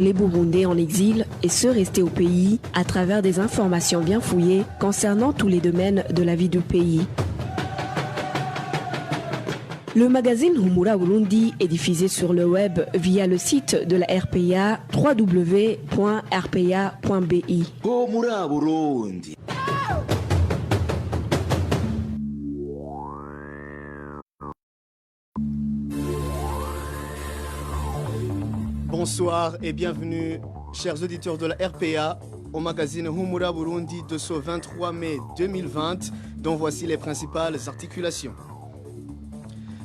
les Burundais en exil et ceux restés au pays à travers des informations bien fouillées concernant tous les domaines de la vie du pays. Le magazine Humura Burundi est diffusé sur le web via le site de la RPA www.rpa.bi. Humura Burundi. Bonsoir et bienvenue, chers auditeurs de la RPA, au magazine Humura Burundi de ce 23 mai 2020, dont voici les principales articulations.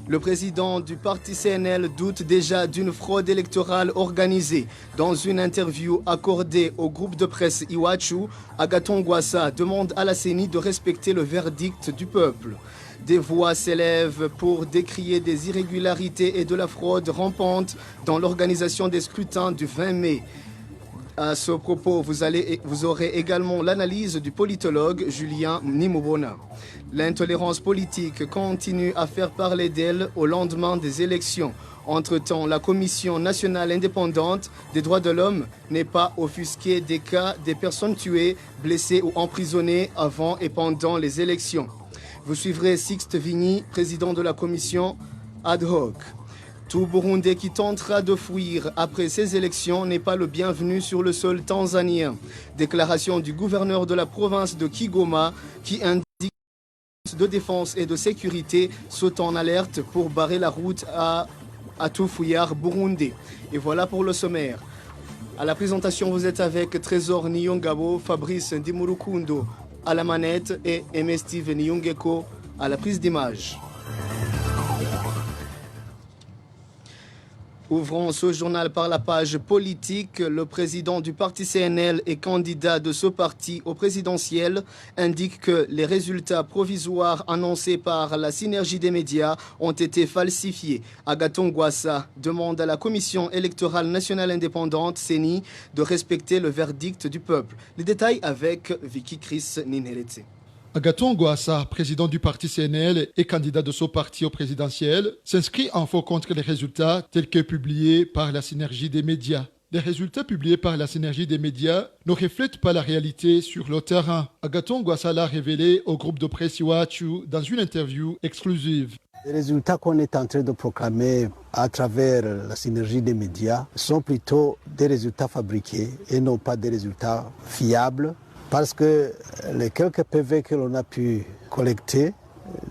Le président du parti CNL doute déjà d'une fraude électorale organisée. Dans une interview accordée au groupe de presse Iwachu, Agathon Rwasa demande à la CENI de respecter le verdict du peuple. Des voix s'élèvent pour décrier des irrégularités et de la fraude rampante dans l'organisation des scrutins du 20 mai. À ce propos, vous aurez également l'analyse du politologue Julien Nimubona. L'intolérance politique continue à faire parler d'elle au lendemain des élections. Entre-temps, la Commission nationale indépendante des droits de l'homme n'est pas offusquée des cas des personnes tuées, blessées ou emprisonnées avant et pendant les élections. Vous suivrez Sixte Vigny, président de la commission ad hoc. Tout Burundais qui tentera de fuir après ces élections n'est pas le bienvenu sur le sol tanzanien. Déclaration du gouverneur de la province de Kigoma qui indique de défense et de sécurité sont en alerte pour barrer la route à tout fouillard burundais. Et voilà pour le sommaire. À la présentation, vous êtes avec Trésor Niyongabo, Fabrice Ndimurukundo à la manette et M. Steve Nyungeko à la prise d'image. Ouvrons ce journal par la page politique. Le président du parti CNL et candidat de ce parti au présidentiel indique que les résultats provisoires annoncés par la synergie des médias ont été falsifiés. Agathon Rwasa demande à la Commission électorale nationale indépendante, CENI, de respecter le verdict du peuple. Les détails avec Vicky Chris Ninheretse. Agathon Rwasa, président du parti CNL et candidat de ce parti au présidentiel, s'inscrit en faux contre les résultats tels que publiés par la synergie des médias. Les résultats publiés par la synergie des médias ne reflètent pas la réalité sur le terrain. Agathon Rwasa l'a révélé au groupe de presse Iwachu dans une interview exclusive. Les résultats qu'on est en train de proclamer à travers la synergie des médias sont plutôt des résultats fabriqués et non pas des résultats fiables. Parce que les quelques PV que l'on a pu collecter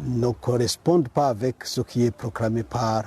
ne correspondent pas avec ce qui est proclamé par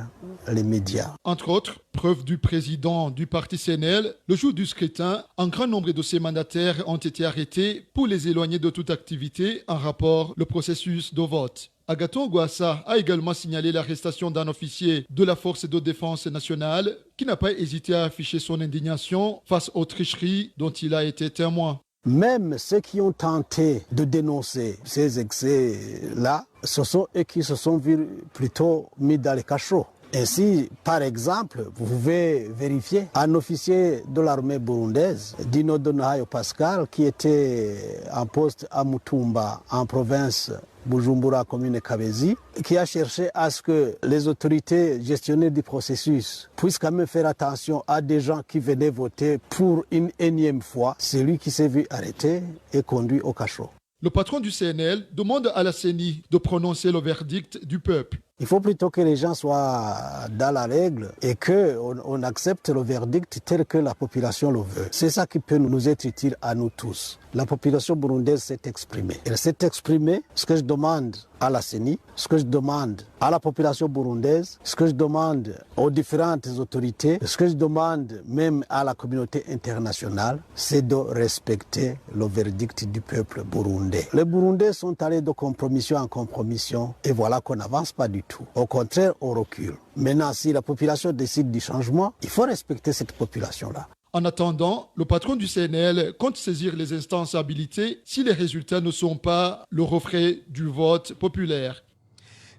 les médias. Entre autres, preuve du président du parti CNL, le jour du scrutin, un grand nombre de ses mandataires ont été arrêtés pour les éloigner de toute activité en rapport au processus de vote. Agathon Rwasa a également signalé l'arrestation d'un officier de la Force de défense nationale qui n'a pas hésité à afficher son indignation face aux tricheries dont il a été témoin. Même ceux qui ont tenté de dénoncer ces excès-là, ce sont eux qui se sont vus plutôt mis dans les cachots. Ainsi, par exemple, vous pouvez vérifier un officier de l'armée burundaise, Dino Donahayo Pascal, qui était en poste à Mutumba, en province Bujumbura, commune Kabezi, qui a cherché à ce que les autorités gestionnaires du processus puissent quand même faire attention à des gens qui venaient voter pour une énième fois. C'est lui qui s'est vu arrêté et conduit au cachot. Le patron du CNL demande à la CENI de prononcer le verdict du peuple. Il faut plutôt que les gens soient dans la règle et qu'on accepte le verdict tel que la population le veut. C'est ça qui peut nous être utile à nous tous. La population burundaise s'est exprimée. Elle s'est exprimée. Ce que je demande à la CENI, ce que je demande à la population burundaise, ce que je demande aux différentes autorités, ce que je demande même à la communauté internationale, c'est de respecter le verdict du peuple burundais. Les Burundais sont allés de compromission en compromission et voilà qu'on n'avance pas du tout. Au contraire, on recule. Maintenant, si la population décide du changement, il faut respecter cette population-là. En attendant, le patron du CNL compte saisir les instances habilitées si les résultats ne sont pas le reflet du vote populaire.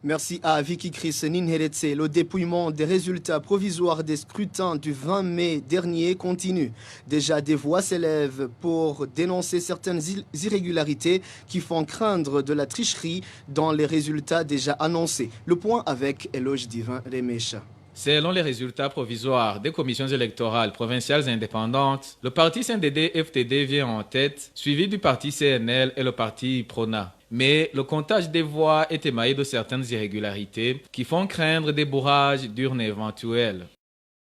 Merci à Vicky Chris Ninheretse. Le dépouillement des résultats provisoires des scrutins du 20 mai dernier continue. Déjà, des voix s'élèvent pour dénoncer certaines irrégularités qui font craindre de la tricherie dans les résultats déjà annoncés. Le point avec Eloge Divin Remesha. Selon les résultats provisoires des commissions électorales provinciales indépendantes, le parti CNDD-FDD vient en tête, suivi du parti CNL et le parti PRONA. Mais le comptage des voix est émaillé de certaines irrégularités qui font craindre des bourrages d'urnes éventuels.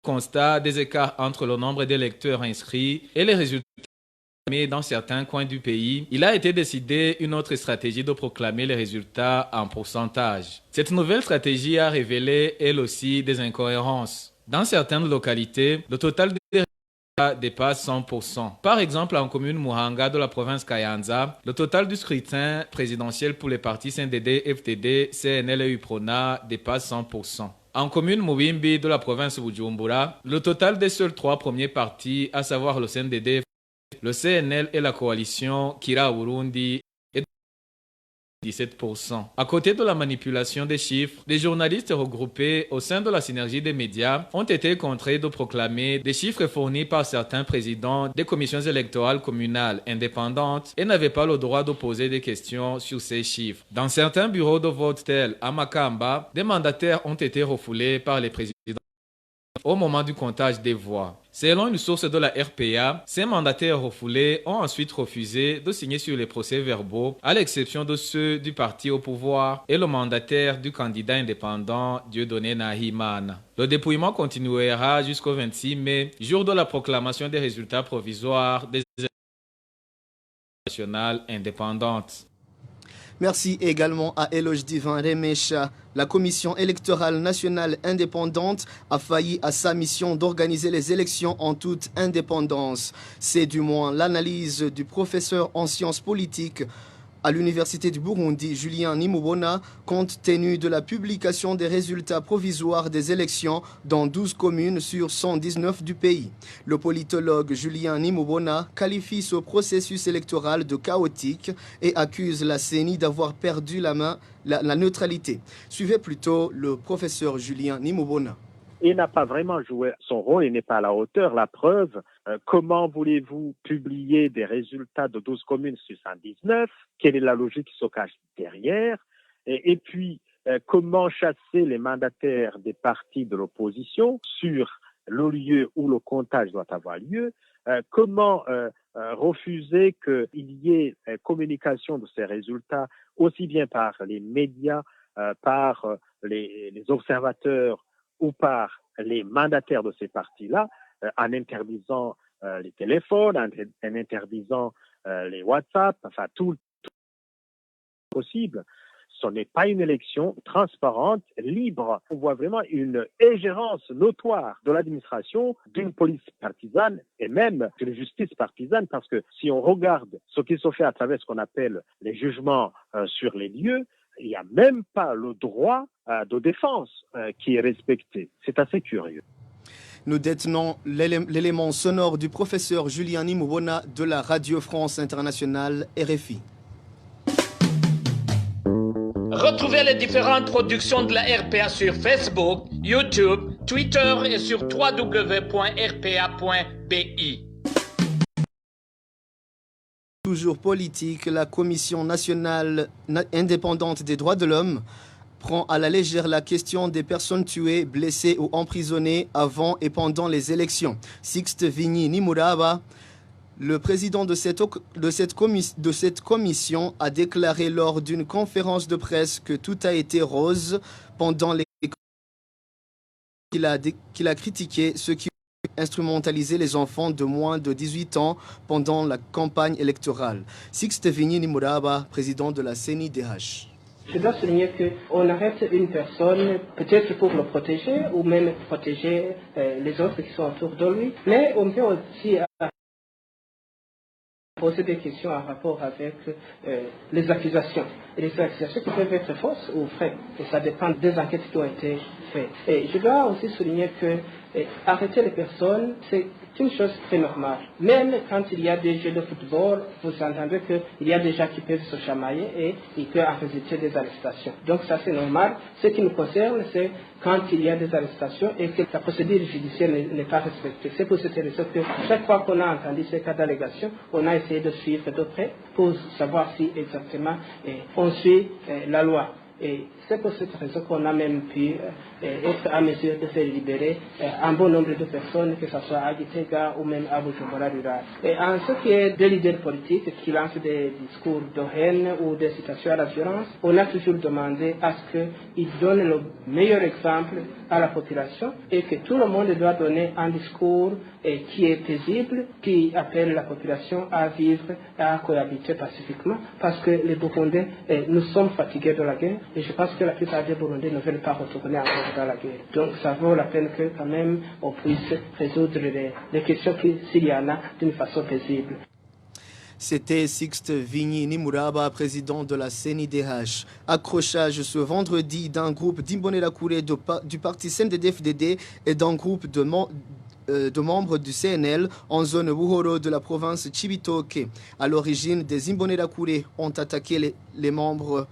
Constat des écarts entre le nombre d'électeurs inscrits et les résultats. Mais dans certains coins du pays, il a été décidé une autre stratégie de proclamer les résultats en pourcentage. Cette nouvelle stratégie a révélé, elle aussi, des incohérences. Dans certaines localités, le total des résultats dépasse 100%. Par exemple, en commune Muhanga de la province Kayanza, le total du scrutin présidentiel pour les partis CNDD, FDD, CNL et UPRONA dépasse 100%. En commune Mubimbi de la province Bujumbura, le total des seuls 3 premiers partis, à savoir le CNDD, le CNL et la coalition Kira Burundi est de 17%. À côté de la manipulation des chiffres, les journalistes regroupés au sein de la synergie des médias ont été contraints de proclamer des chiffres fournis par certains présidents des commissions électorales communales indépendantes et n'avaient pas le droit de poser des questions sur ces chiffres. Dans certains bureaux de vote tels à Makamba, des mandataires ont été refoulés par les présidents au moment du comptage des voix. Selon une source de la RPA, ces mandataires refoulés ont ensuite refusé de signer sur les procès-verbaux, à l'exception de ceux du parti au pouvoir et le mandataire du candidat indépendant Dieudonné Nahimana. Le dépouillement continuera jusqu'au 26 mai, jour de la proclamation des résultats provisoires des élections nationales indépendantes. Merci également à Eloge Divin Remecha. La Commission électorale nationale indépendante a failli à sa mission d'organiser les élections en toute indépendance. C'est du moins l'analyse du professeur en sciences politiques à l'Université du Burundi, Julien Nimubona, compte tenu de la publication des résultats provisoires des élections dans 12 communes sur 119 du pays. Le politologue Julien Nimubona qualifie ce processus électoral de chaotique et accuse la CENI d'avoir perdu la neutralité. Suivez plutôt le professeur Julien Nimubona. Il n'a pas vraiment joué son rôle, il n'est pas à la hauteur. La preuve, comment voulez-vous publier des résultats de 12 communes sur 119? Quelle est la logique qui se cache derrière? Et puis, comment chasser les mandataires des partis de l'opposition sur le lieu où le comptage doit avoir lieu? Comment refuser qu'il y ait communication de ces résultats aussi bien par les médias, par les observateurs ou par les mandataires de ces partis-là, en interdisant les téléphones, en interdisant les WhatsApp, enfin tout possible. Ce n'est pas une élection transparente, libre. On voit vraiment une ingérence notoire de l'administration, d'une police partisane et même d'une justice partisane, parce que si on regarde ce qui se fait à travers ce qu'on appelle les jugements sur les lieux, il n'y a même pas le droit de défense qui est respecté. C'est assez curieux. Nous détenons l'élément sonore du professeur Julien Nimubona de la Radio France Internationale RFI. Retrouvez les différentes productions de la RPA sur Facebook, YouTube, Twitter et sur www.rpa.bi. Toujours politique, la Commission nationale indépendante des droits de l'homme prend à la légère la question des personnes tuées, blessées ou emprisonnées avant et pendant les élections. Sixte Vigny Nimuraba, le président de cette commission, a déclaré lors d'une conférence de presse que tout a été rose pendant les qu'il a critiqué ceux qui instrumentaliser les enfants de moins de 18 ans pendant la campagne électorale. Sixte Vigny Nimuraba, président de la CNIDH. Je dois souligner qu'on arrête une personne peut-être pour le protéger ou même protéger les autres qui sont autour de lui, mais on peut aussi poser des questions en rapport avec les accusations. Et les accusations qui peuvent être fausses ou vraies. Et ça dépend des enquêtes qui ont été faites. Et je dois aussi souligner que arrêter les personnes, c'est une chose très normale. Même quand il y a des jeux de football, vous entendez qu'il y a des gens qui peuvent se chamailler et il peut en résulter des arrestations. Donc ça c'est normal. Ce qui nous concerne, c'est quand il y a des arrestations et que la procédure judiciaire n'est pas respectée. C'est pour cette raison que chaque fois qu'on a entendu ces cas d'allégation, on a essayé de suivre de près pour savoir si exactement on suit la loi. Et c'est pour cette raison qu'on a même pu être à mesure de faire libérer un bon nombre de personnes, que ce soit à Gitega ou même à Bujumbura rural. Et en ce qui est des leaders politiques qui lancent des discours de haine ou des citations à la violence, on a toujours demandé à ce qu'ils donnent le meilleur exemple à la population et que tout le monde doit donner un discours qui est paisible, qui appelle la population à vivre et à cohabiter pacifiquement, parce que les Burundais, nous sommes fatigués de la guerre et je pense que la plupart des Burundais ne veulent pas retourner encore dans la guerre. Donc ça vaut la peine que quand même on puisse résoudre les questions s'il y en a d'une façon paisible. C'était Sixte Vigny Nimuraba, président de la CNIDH. Accrochage ce vendredi d'un groupe d'Imbonerakure du parti CNDD-FDD et d'un groupe de membres du CNL en zone Buhoro de la province Chibitoke. À l'origine, des Imbonerakure ont attaqué des membres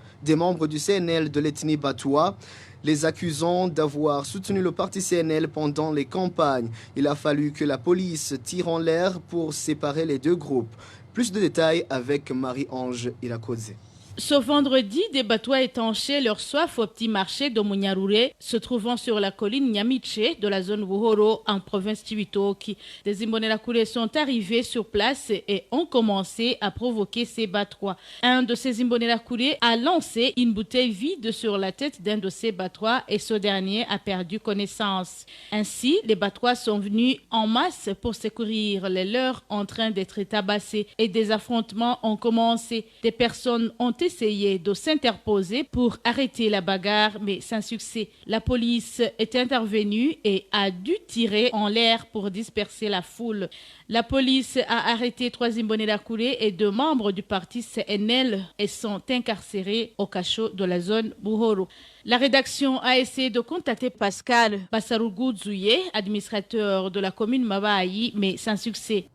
du CNL de l'ethnie Batoua, les accusant d'avoir soutenu le parti CNL pendant les campagnes. Il a fallu que la police tire en l'air pour séparer les deux groupes. Plus de détails avec Marie-Ange Irakoze. Ce vendredi, des Batois étanchaient leur soif au petit marché de Munyarure, se trouvant sur la colline Nyamiche de la zone Buhoro en province Chibitoke. Des Imbonerakure sont arrivés sur place et ont commencé à provoquer ces Batois. Un de ces Imbonerakure a lancé une bouteille vide sur la tête d'un de ces Batois et ce dernier a perdu connaissance. Ainsi, les Batois sont venus en masse pour secourir les leurs en train d'être tabassés et des affrontements ont commencé. Des personnes ont essayé de s'interposer pour arrêter la bagarre, mais sans succès. La police est intervenue et a dû tirer en l'air pour disperser la foule. La police a arrêté 3 Imbonerakure et 2 membres du parti CNL et sont incarcérés au cachot de la zone Buhoro. La rédaction a essayé de contacter Pascal Bassarougou-Zouye, administrateur de la commune Mabayi, mais sans succès.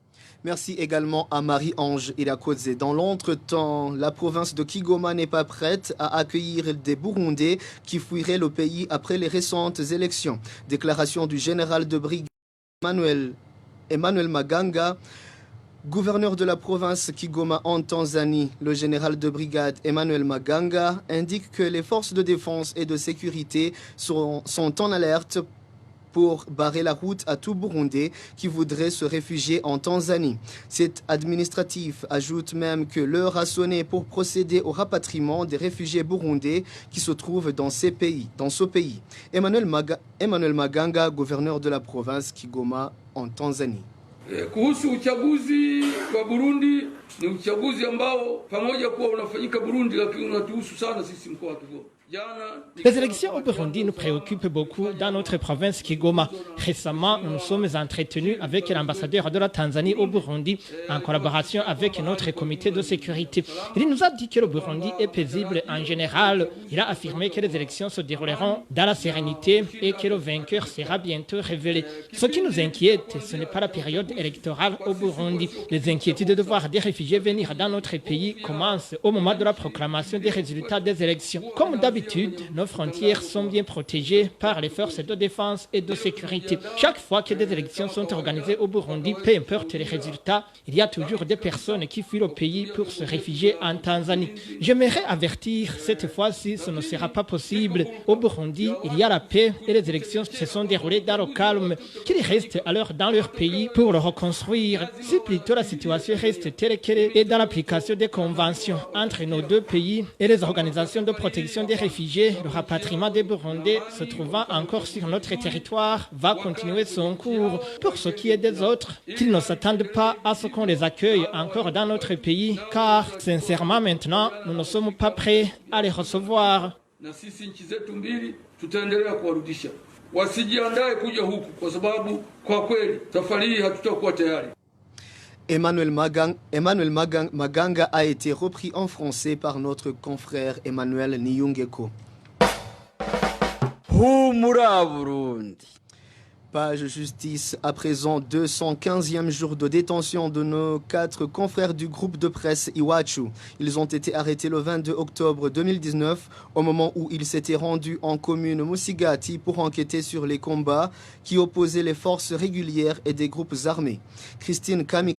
Merci également à Marie-Ange Irakoze. Dans l'entretemps, la province de Kigoma n'est pas prête à accueillir des Burundais qui fuiraient le pays après les récentes élections. Déclaration du général de brigade Emmanuel Maganga, gouverneur de la province Kigoma en Tanzanie. Le général de brigade Emmanuel Maganga indique que les forces de défense et de sécurité sont en alerte pour barrer la route à tout Burundais qui voudrait se réfugier en Tanzanie. Cet administratif ajoute même que l'heure a sonné pour procéder au rapatriement des réfugiés burundais qui se trouvent dans ce pays. Emmanuel Maganga, gouverneur de la province Kigoma en Tanzanie. Kuhusu uchaguzi wa Burundi ni uchaguzi ambao pamoja kuwa unafanyika Burundi lakini unatuhusu sana sisi mkoa wa Kigoma. Les élections au Burundi nous préoccupent beaucoup dans notre province Kigoma. Récemment, nous nous sommes entretenus avec l'ambassadeur de la Tanzanie au Burundi en collaboration avec notre comité de sécurité. Il nous a dit que le Burundi est paisible en général. Il a affirmé que les élections se dérouleront dans la sérénité et que le vainqueur sera bientôt révélé. Ce qui nous inquiète, ce n'est pas la période électorale au Burundi. Les inquiétudes de voir des réfugiés venir dans notre pays commencent au moment de la proclamation des résultats des élections. Comme d'habitude, nos frontières sont bien protégées par les forces de défense et de sécurité. Chaque fois que des élections sont organisées au Burundi, peu importe les résultats, il y a toujours des personnes qui fuient le pays pour se réfugier en Tanzanie. J'aimerais avertir, cette fois-ci, ce ne sera pas possible. Au Burundi, il y a la paix et les élections se sont déroulées dans le calme. Qu'ils restent alors dans leur pays pour le reconstruire. Si plutôt la situation reste telle qu'elle est et dans l'application des conventions entre nos deux pays et les organisations de protection des réfugiés, le rapatriement des Burundais se trouvant encore sur notre territoire va continuer son cours. Pour ce qui est des autres, qu'ils ne s'attendent pas à ce qu'on les accueille encore dans notre pays, car sincèrement maintenant, nous ne sommes pas prêts à les recevoir. Emmanuel Maganga a été repris en français par notre confrère Emmanuel Niyungeko. Page justice, à présent 215e jour de détention de nos 4 confrères du groupe de presse Iwachu. Ils ont été arrêtés le 22 octobre 2019 au moment où ils s'étaient rendus en commune Musigati pour enquêter sur les combats qui opposaient les forces régulières et des groupes armés. Christine Kami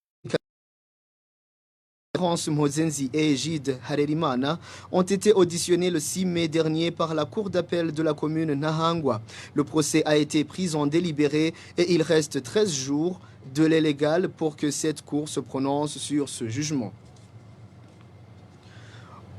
Laurence Mozenzi et Egide Harerimana ont été auditionnés le 6 mai dernier par la cour d'appel de la commune Nahangwa. Le procès a été pris en délibéré et il reste 13 jours de délai légal pour que cette cour se prononce sur ce jugement.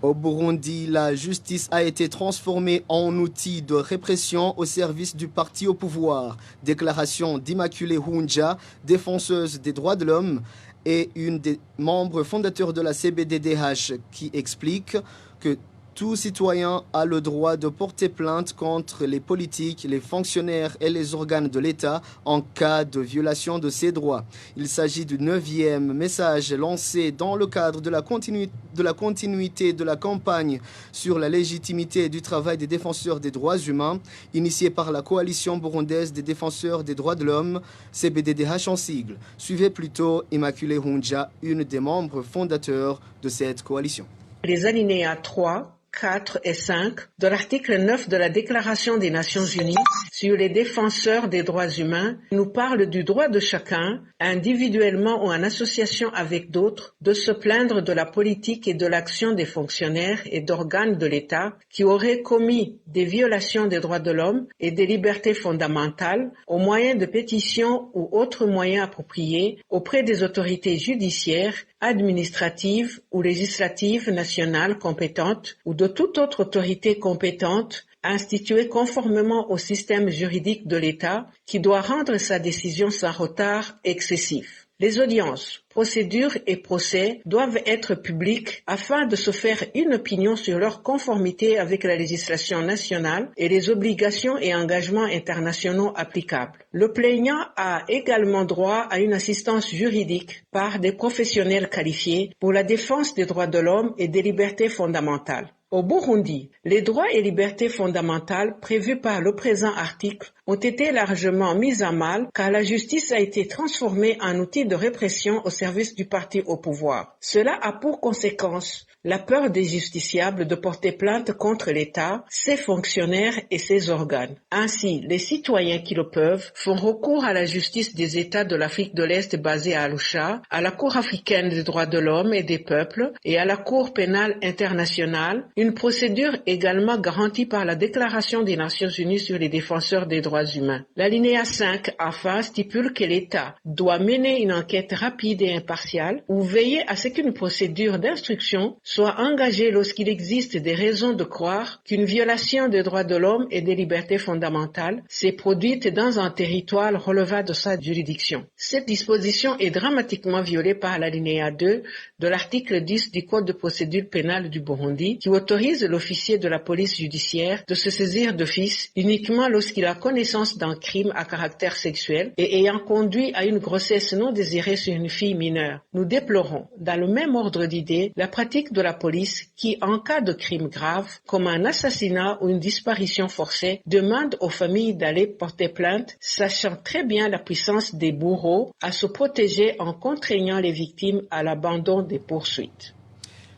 Au Burundi, la justice a été transformée en outil de répression au service du parti au pouvoir. Déclaration d'Immaculée Hunja, défenseuse des droits de l'homme et une des membres fondateurs de la CBDDH, qui explique que tout citoyen a le droit de porter plainte contre les politiques, les fonctionnaires et les organes de l'État en cas de violation de ces droits. Il s'agit du 9e message lancé dans le cadre de la continuité de la campagne sur la légitimité du travail des défenseurs des droits humains, initiée par la coalition burundaise des défenseurs des droits de l'homme, CBDDH en sigle. Suivez plutôt Immaculée Hunja, une des membres fondateurs de cette coalition. Les alinéas 3, 4 et 5 de l'article 9 de la Déclaration des Nations Unies sur les défenseurs des droits humains nous parlent du droit de chacun, individuellement ou en association avec d'autres, de se plaindre de la politique et de l'action des fonctionnaires et d'organes de l'État qui auraient commis des violations des droits de l'homme et des libertés fondamentales au moyen de pétitions ou autres moyens appropriés auprès des autorités judiciaires, administratives ou législatives nationales compétentes ou de toute autre autorité compétente instituée conformément au système juridique de l'État qui doit rendre sa décision sans retard excessif. Les audiences, procédures et procès doivent être publics afin de se faire une opinion sur leur conformité avec la législation nationale et les obligations et engagements internationaux applicables. Le plaignant a également droit à une assistance juridique par des professionnels qualifiés pour la défense des droits de l'homme et des libertés fondamentales. Au Burundi, les droits et libertés fondamentales prévus par le présent article ont été largement mis à mal car la justice a été transformée en outil de répression au service du parti au pouvoir. Cela a pour conséquence la peur des justiciables de porter plainte contre l'État, ses fonctionnaires et ses organes. Ainsi, les citoyens qui le peuvent font recours à la justice des États de l'Afrique de l'Est basée à Arusha, à la Cour africaine des droits de l'homme et des peuples et à la Cour pénale internationale, une procédure également garantie par la Déclaration des Nations Unies sur les défenseurs des droits humains. L'alinéa 5, enfin, stipule que l'État doit mener une enquête rapide et impartiale ou veiller à ce qu'une procédure d'instruction soit engagée lorsqu'il existe des raisons de croire qu'une violation des droits de l'homme et des libertés fondamentales s'est produite dans un territoire relevant de sa juridiction. Cette disposition est dramatiquement violée par l'alinéa 2 de l'article 10 du Code de procédure pénale du Burundi qui autorise l'officier de la police judiciaire de se saisir d'office uniquement lorsqu'il a connaissance d'un crime à caractère sexuel et ayant conduit à une grossesse non désirée sur une fille mineure. Nous déplorons, dans le même ordre d'idées, la pratique de la police qui, en cas de crime grave, comme un assassinat ou une disparition forcée, demande aux familles d'aller porter plainte, sachant très bien la puissance des bourreaux à se protéger en contraignant les victimes à l'abandon des poursuites.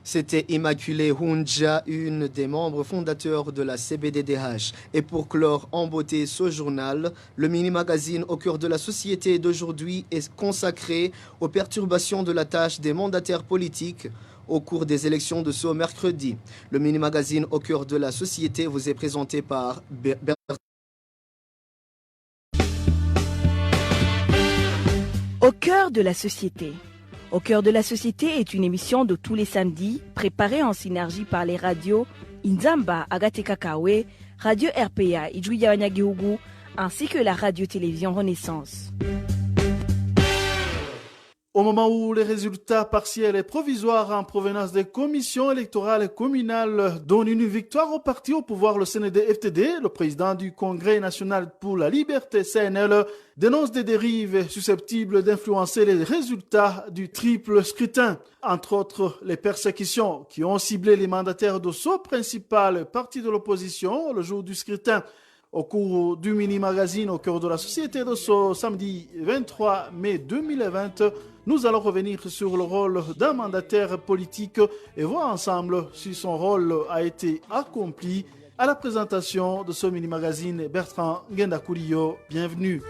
C'était Immaculée Hunja, une des membres fondateurs de la CBDDH. Et pour clore en beauté ce journal, le mini-magazine Au cœur de la société d'aujourd'hui est consacré aux perturbations de la tâche des mandataires politiques au cours des élections de ce mercredi. Le mini-magazine Au cœur de la société vous est présenté par Bertrand. Au cœur de la société. Au cœur de la société est une émission de tous les samedis, préparée en synergie par les radios Inzamba, Agateka Kawe, Radio RPA, Ijwi Yawanyagihugu, ainsi que la radio-télévision Renaissance. Au moment où les résultats partiels et provisoires en provenance des commissions électorales communales donnent une victoire au parti au pouvoir, le CNDD-FTD, le président du Congrès national pour la liberté CNL dénonce des dérives susceptibles d'influencer les résultats du triple scrutin. Entre autres, les persécutions qui ont ciblé les mandataires de ce principal parti de l'opposition le jour du scrutin. Au cours du mini-magazine Au cœur de la société de ce samedi 23 mai 2020, nous allons revenir sur le rôle d'un mandataire politique et voir ensemble si son rôle a été accompli. À la présentation de ce mini-magazine, Bertrand Ngendakuriyo, bienvenue.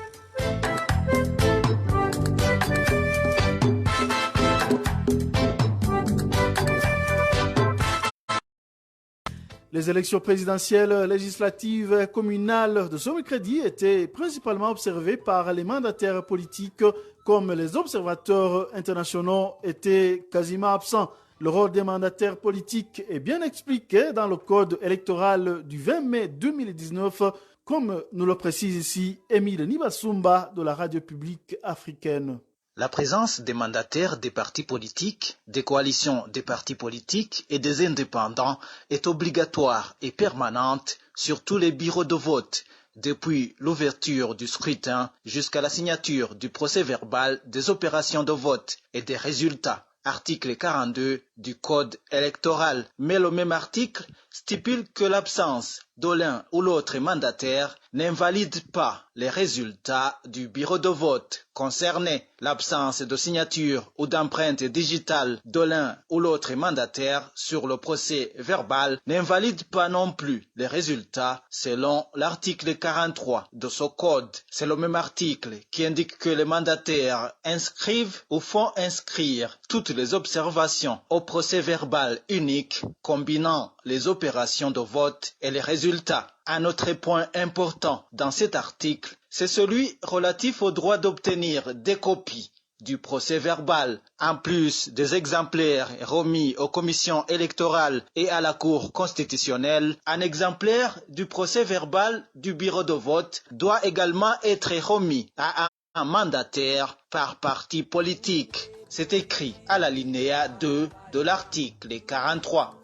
Les élections présidentielles, législatives et communales de ce mercredi étaient principalement observées par les mandataires politiques, comme les observateurs internationaux étaient quasiment absents. Le rôle des mandataires politiques est bien expliqué dans le code électoral du 20 mai 2019, comme nous le précise ici Émile Nibasumba de la radio publique africaine. La présence des mandataires des partis politiques, des coalitions des partis politiques et des indépendants est obligatoire et permanente sur tous les bureaux de vote, depuis l'ouverture du scrutin jusqu'à la signature du procès-verbal des opérations de vote et des résultats. Article 42 du Code électoral. Mais le même article stipule que l'absence de l'un ou l'autre mandataire n'invalide pas les résultats du bureau de vote concerné. L'absence de signature ou d'empreinte digitale de l'un ou l'autre mandataire sur le procès verbal n'invalide pas non plus les résultats selon l'article 43 de ce code. C'est le même article qui indique que les mandataires inscrivent ou font inscrire toutes les observations au procès verbal unique combinant les opérations de vote et les résultats. Un autre point important dans cet article, c'est celui relatif au droit d'obtenir des copies du procès verbal, en plus des exemplaires remis aux commissions électorales et à la Cour constitutionnelle. Un exemplaire du procès verbal du bureau de vote doit également être remis à un mandataire par parti politique. C'est écrit à l'alinéa 2 de l'article 43.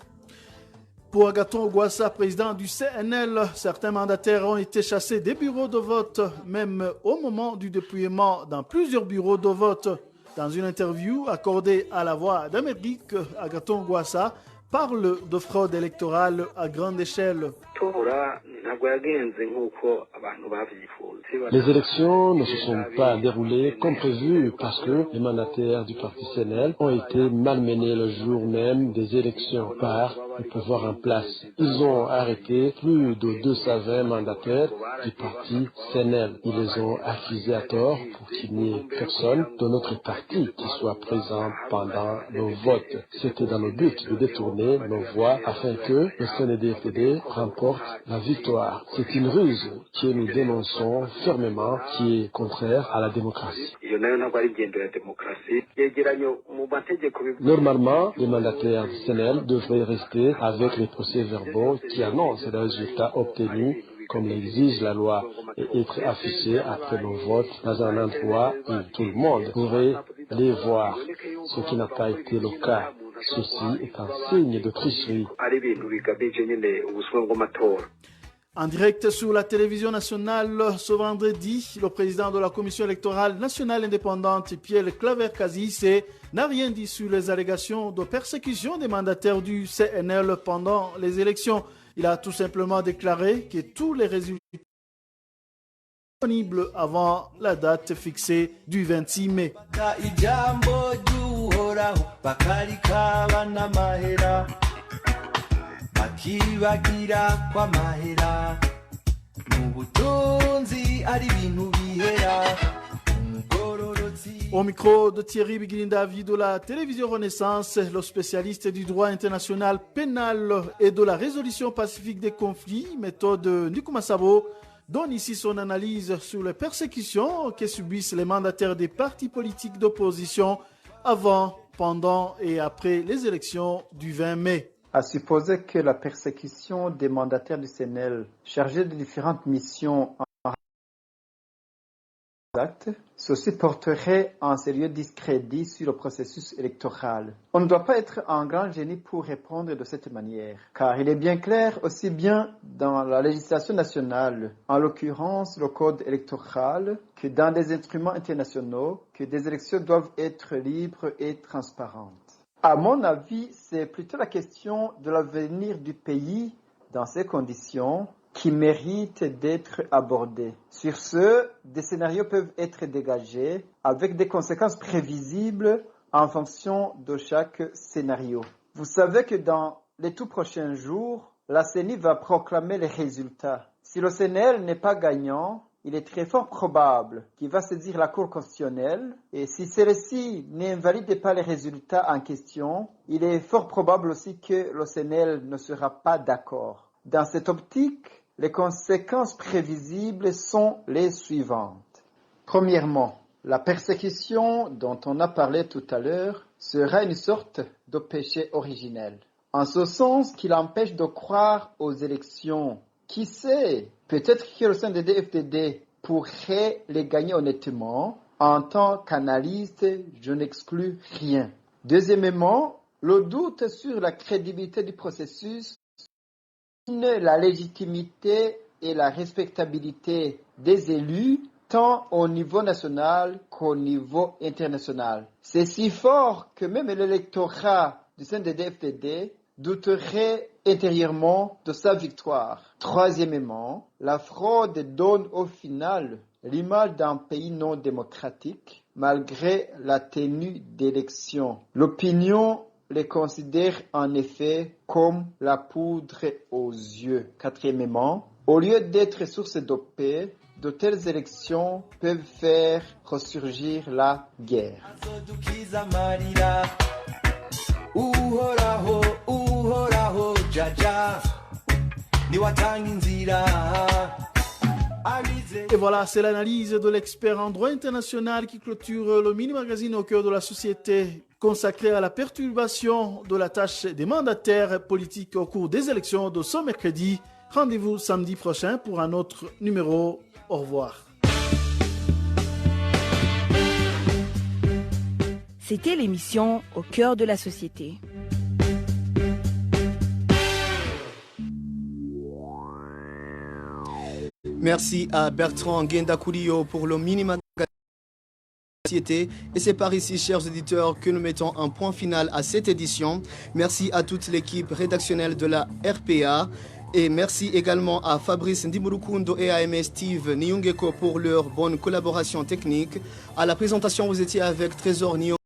Pour Agathon Rwasa, président du CNL, certains mandataires ont été chassés des bureaux de vote, même au moment du déploiement dans plusieurs bureaux de vote. Dans une interview accordée à la Voix d'Amérique, Agathon Rwasa parle de fraude électorale à grande échelle. Les élections ne se sont pas déroulées comme prévu parce que les mandataires du parti CNL ont été malmenés le jour même des élections par le pouvoir en place. Ils ont arrêté plus de 220 mandataires du parti CNL. Ils les ont accusés à tort pour qu'il n'y ait personne de notre parti qui soit présent pendant le vote. C'était dans le but de détourner nos voix afin que le CNDD-FDD remporte la victoire. C'est une ruse que nous dénonçons fermement qui est contraire à la démocratie. Normalement, les mandataires du CNL devraient rester avec les procès-verbaux qui annoncent les résultats obtenus comme l'exige la loi et être affichés après le vote dans un endroit où tout le monde pourrait les voir, ce qui n'a pas été le cas. Ceci est un signe de tricherie. En direct sur la télévision nationale ce vendredi, le président de la Commission électorale nationale indépendante, Pierre Claver-Kazisse, n'a rien dit sur les allégations de persécution des mandataires du CNL pendant les élections. Il a tout simplement déclaré que tous les résultats sont disponibles avant la date fixée du 26 mai. Au micro de Thierry Biguindavi de la télévision Renaissance, le spécialiste du droit international pénal et de la résolution pacifique des conflits, méthode Ndikouma Sabo, donne ici son analyse sur les persécutions que subissent les mandataires des partis politiques d'opposition avant, pendant et après les élections du 20 mai. À supposer que la persécution des mandataires du CNL chargés de différentes missions en acte, ceci porterait un sérieux discrédit sur le processus électoral. On ne doit pas être un grand génie pour répondre de cette manière, car il est bien clair aussi bien dans la législation nationale, en l'occurrence le code électoral, que dans des instruments internationaux, que des élections doivent être libres et transparentes. À mon avis, c'est plutôt la question de l'avenir du pays dans ces conditions qui mérite d'être abordée. Sur ce, des scénarios peuvent être dégagés avec des conséquences prévisibles en fonction de chaque scénario. Vous savez que dans les tout prochains jours, la CENI va proclamer les résultats. Si le CNL n'est pas gagnant, il est très fort probable qu'il va saisir la Cour constitutionnelle et si celle-ci n'invalide pas les résultats en question, il est fort probable aussi que le CNL ne sera pas d'accord. Dans cette optique, les conséquences prévisibles sont les suivantes. Premièrement, la persécution dont on a parlé tout à l'heure sera une sorte de péché originel, en ce sens qu'il empêche de croire aux élections. Qui sait, peut-être que le CNDD-FDD pourrait les gagner honnêtement. En tant qu'analyste, je n'exclus rien. Deuxièmement, le doute sur la crédibilité du processus, la légitimité et la respectabilité des élus, tant au niveau national qu'au niveau international. C'est si fort que même l'électorat du CNDD-FDD douterait intérieurement de sa victoire. Troisièmement, la fraude donne au final l'image d'un pays non démocratique malgré la tenue d'élections. L'opinion les considère en effet comme la poudre aux yeux. Quatrièmement, au lieu d'être source de paix, de telles élections peuvent faire ressurgir la guerre. Et voilà, c'est l'analyse de l'expert en droit international qui clôture le mini-magazine au cœur de la société consacré à la perturbation de la tâche des mandataires politiques au cours des élections de ce mercredi. Rendez-vous samedi prochain pour un autre numéro. Au revoir. C'était l'émission Au cœur de la société. Merci à Bertrand Guenda-Koulio pour le mini-magazine société. Et c'est par ici, chers auditeurs, que nous mettons un point final à cette édition. Merci à toute l'équipe rédactionnelle de la RPA. Et merci également à Fabrice Ndimurukundo et à Steve Niungeko pour leur bonne collaboration technique. À la présentation, vous étiez avec Trésor Nio.